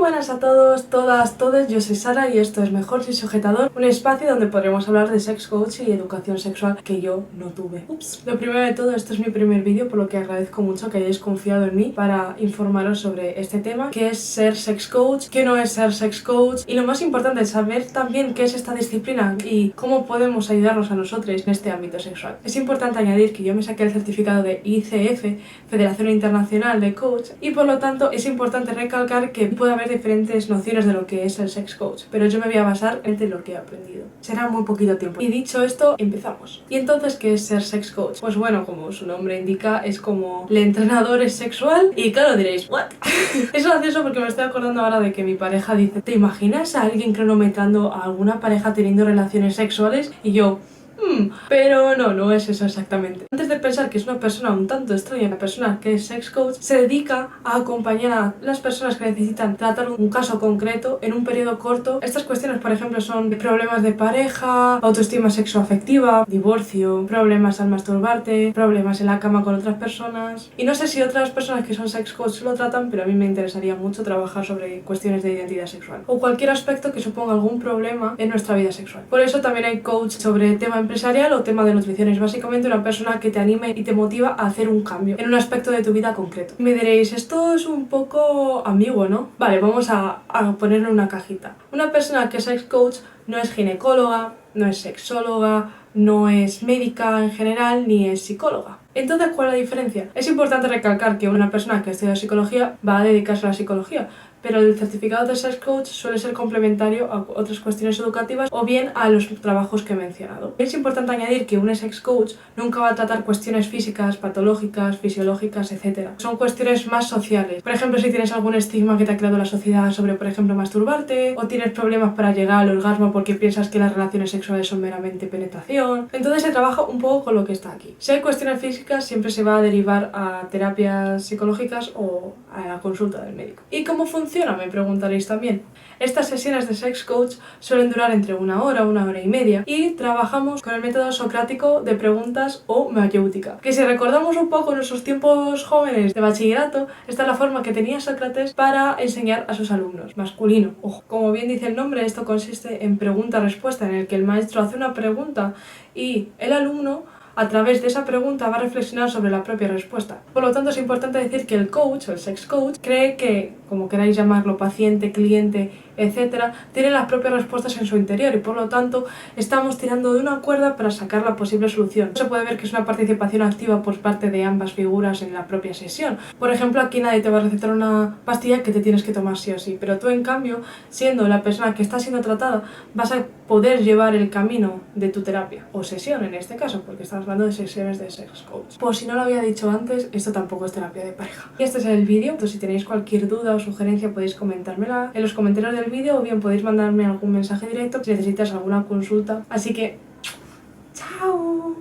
buenas a todos, todas, todos, yo soy Sara y esto es Mejor Sin Sujetador, un espacio donde podremos hablar de sex coach y educación sexual que yo no tuve. Ups. Lo primero de todo, este es mi primer vídeo, por lo que agradezco mucho que hayáis confiado en mí para informaros sobre este tema, qué es ser sex coach, qué no es ser sex coach y lo más importante es saber también qué es esta disciplina y cómo podemos ayudarnos a nosotros en este ámbito sexual. Es importante añadir que yo me saqué el certificado de ICF, Federación Internacional de Coach, y por lo tanto es importante recalcar que puede haber diferentes nociones de lo que es el sex coach, pero yo me voy a basar en lo que he aprendido. Será muy poquito tiempo. Y dicho esto, empezamos. ¿Y entonces qué es ser sex coach? Pues bueno, como su nombre indica, es como el entrenador es sexual y claro diréis, ¿what? Es gracioso porque me estoy acordando ahora de que mi pareja dice, ¿te imaginas a alguien cronometrando a alguna pareja teniendo relaciones sexuales? Y yo... pero no es eso exactamente. Antes de pensar que es una persona un tanto extraña, la persona que es sex coach se dedica a acompañar a las personas que necesitan tratar un caso concreto en un periodo corto. Estas cuestiones, por ejemplo, son problemas de pareja, autoestima sexoafectiva, divorcio, problemas al masturbarte, problemas en la cama con otras personas. Y no sé si otras personas que son sex coach lo tratan, pero a mí me interesaría mucho trabajar sobre cuestiones de identidad sexual o cualquier aspecto que suponga algún problema en nuestra vida sexual. Por eso también hay coach sobre tema empresarial o tema de nutrición. Es básicamente una persona que te anime y te motiva a hacer un cambio en un aspecto de tu vida concreto. Me diréis, esto es un poco ambiguo, ¿no? Vale, vamos a ponerlo en una cajita. Una persona que es sex coach no es ginecóloga, no es sexóloga, no es médica en general, ni es psicóloga. Entonces, ¿cuál es la diferencia? Es importante recalcar que una persona que estudia psicología va a dedicarse a la psicología, pero el certificado de sex coach suele ser complementario a otras cuestiones educativas o bien a los trabajos que he mencionado. Es importante añadir que un sex coach nunca va a tratar cuestiones físicas, patológicas, fisiológicas, etc. Son cuestiones más sociales. Por ejemplo, si tienes algún estigma que te ha creado la sociedad sobre, por ejemplo, masturbarte, o tienes problemas para llegar al orgasmo porque piensas que las relaciones sexuales son meramente penetración. Entonces se trabaja un poco con lo que está aquí. Si hay cuestiones físicas, siempre se va a derivar a terapias psicológicas o a la consulta del médico. ¿Y cómo funciona? Me preguntaréis también. Estas sesiones de sex coach suelen durar entre una hora y media y trabajamos con el método socrático de preguntas o mayéutica, que si recordamos un poco nuestros tiempos jóvenes de bachillerato, esta es la forma que tenía Sócrates para enseñar a sus alumnos, masculino. Ojo, como bien dice el nombre, esto consiste en pregunta-respuesta, en el que el maestro hace una pregunta y el alumno a través de esa pregunta va a reflexionar sobre la propia respuesta. Por lo tanto, es importante decir que el coach o el sex coach cree que, como queráis llamarlo, paciente, cliente, etc., tiene las propias respuestas en su interior y por lo tanto estamos tirando de una cuerda para sacar la posible solución. Se puede ver que es una participación activa por parte de ambas figuras en la propia sesión. Por ejemplo, aquí nadie te va a recetar una pastilla que te tienes que tomar sí o sí, pero tú en cambio, siendo la persona que está siendo tratada, vas a poder llevar el camino de tu terapia o sesión en este caso, porque estamos hablando de sesiones de sex coach. Por si no lo había dicho antes, esto tampoco es terapia de pareja. Y este es el vídeo, entonces si tenéis cualquier duda o sugerencia podéis comentármela en los comentarios del vídeo o bien podéis mandarme algún mensaje directo si necesitas alguna consulta. Así que, ¡chao!